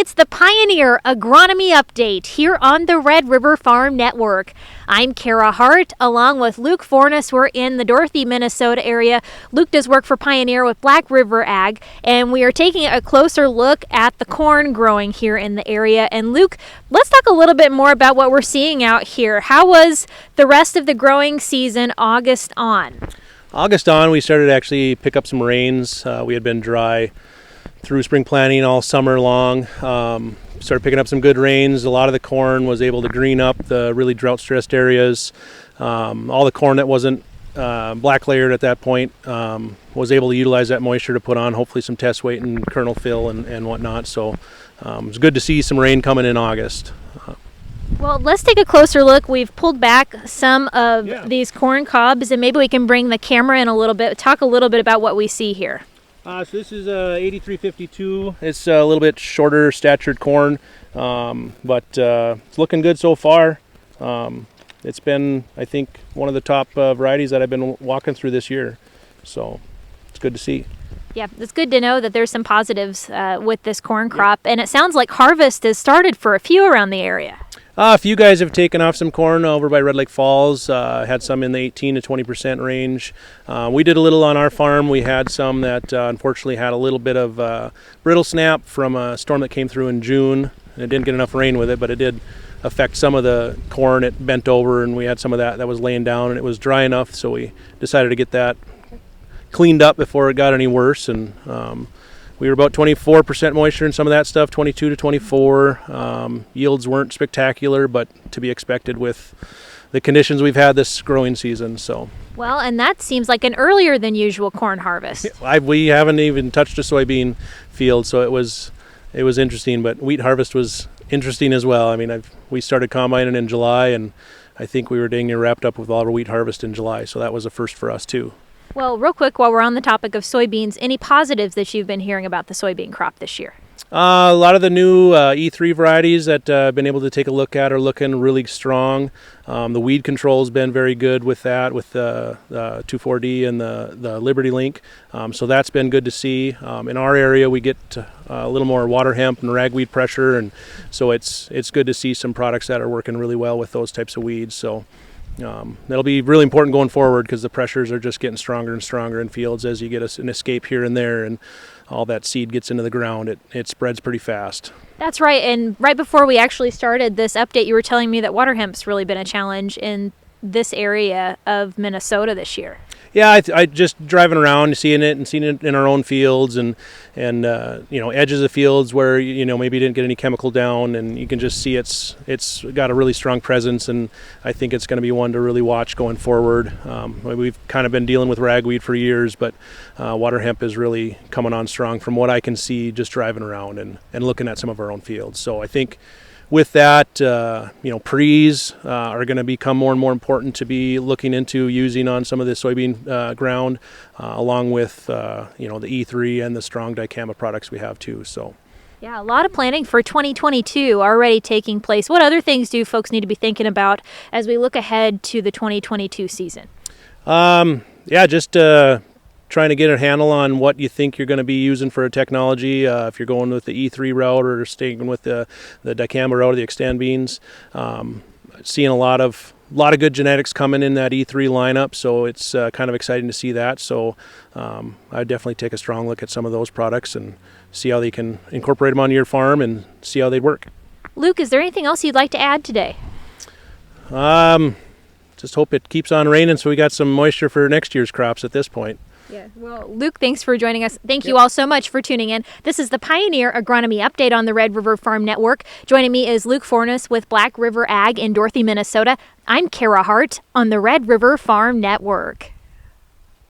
It's the Pioneer Agronomy Update here on the Red River Farm Network. I'm Kara Hart, along with Luke Forness. We're in the Dorothy, Minnesota area. Luke does work for Pioneer with Black River Ag, and we are taking a closer look at the corn growing here in the area. And Luke, let's talk a little bit more about what we're seeing out here. How was the rest of the growing season August on? August on, we started to actually pick up some rains. We had been dry through spring planting all summer long. Started picking up some good rains. A lot of the corn was able to green up the really drought-stressed areas. All the corn that wasn't black layered at that point was able to utilize that moisture to put on hopefully some test weight and kernel fill and whatnot. So it's good to see some rain coming in August. Well, let's take a closer look. We've pulled back some of these corn cobs, and maybe we can bring the camera in a little bit, talk a little bit about what we see here. So this is 8352. It's a little bit shorter statured corn, but it's looking good so far. It's been, I think, one of the top varieties that I've been walking through this year. So it's good to see. Yeah, it's good to know that there's some positives with this corn crop, and it sounds like harvest has started for a few around the area. A few guys have taken off some corn over by Red Lake Falls, had some in the 18 to 20% range. We did a little on our farm. We had some that unfortunately had a little bit of brittle snap from a storm that came through in June. It didn't get enough rain with it, but it did affect some of the corn. It bent over, and we had some of that was laying down, and it was dry enough, so we decided to get that cleaned up before it got any worse. And we were about 24% moisture in some of that stuff, 22 to 24. Yields weren't spectacular, but to be expected with the conditions we've had this growing season. So. Well, and that seems like an earlier than usual corn harvest. We haven't even touched a soybean field, so it was interesting. But wheat harvest was interesting as well. I mean, we started combining in July, and I think we were dang near wrapped up with all our wheat harvest in July. So that was a first for us too. Well, real quick, while we're on the topic of soybeans, any positives that you've been hearing about the soybean crop this year? A lot of the new E3 varieties that I've been able to take a look at are looking really strong. The weed control has been very good with that, with the 2,4-D and the Liberty Link. So that's been good to see. In our area, we get a little more water hemp and ragweed pressure, and so it's good to see some products that are working really well with those types of weeds. So. That'll be really important going forward because the pressures are just getting stronger and stronger in fields as you get an escape here and there, and all that seed gets into the ground. It spreads pretty fast. That's right. And right before we actually started this update, you were telling me that water hemp's really been a challenge in this area of Minnesota this year. Yeah, I just driving around, seeing it in our own fields and edges of fields where maybe didn't get any chemical down, and you can just see it's got a really strong presence, and I think it's going to be one to really watch going forward. We've kind of been dealing with ragweed for years, but water hemp is really coming on strong from what I can see just driving around and looking at some of our own fields. So I think. With that, pre's are going to become more and more important to be looking into using on some of the soybean ground, along with the E3 and the strong dicamba products we have too. So, yeah, a lot of planning for 2022 already taking place. What other things do folks need to be thinking about as we look ahead to the 2022 season? Just trying to get a handle on what you think you're going to be using for a technology. If you're going with the E3 route or staying with the dicamba route or the extend beans, seeing a lot of good genetics coming in that E3 lineup. So it's kind of exciting to see that. So I'd definitely take a strong look at some of those products and see how they can incorporate them onto your farm and see how they work. Luke, is there anything else you'd like to add today? Just hope it keeps on raining so we got some moisture for next year's crops at this point. Yeah, well, Luke, thanks for joining us. Thank you all so much for tuning in. This is the Pioneer Agronomy Update on the Red River Farm Network. Joining me is Luke Forness with Black River Ag in Dorothy, Minnesota. I'm Kara Hart on the Red River Farm Network.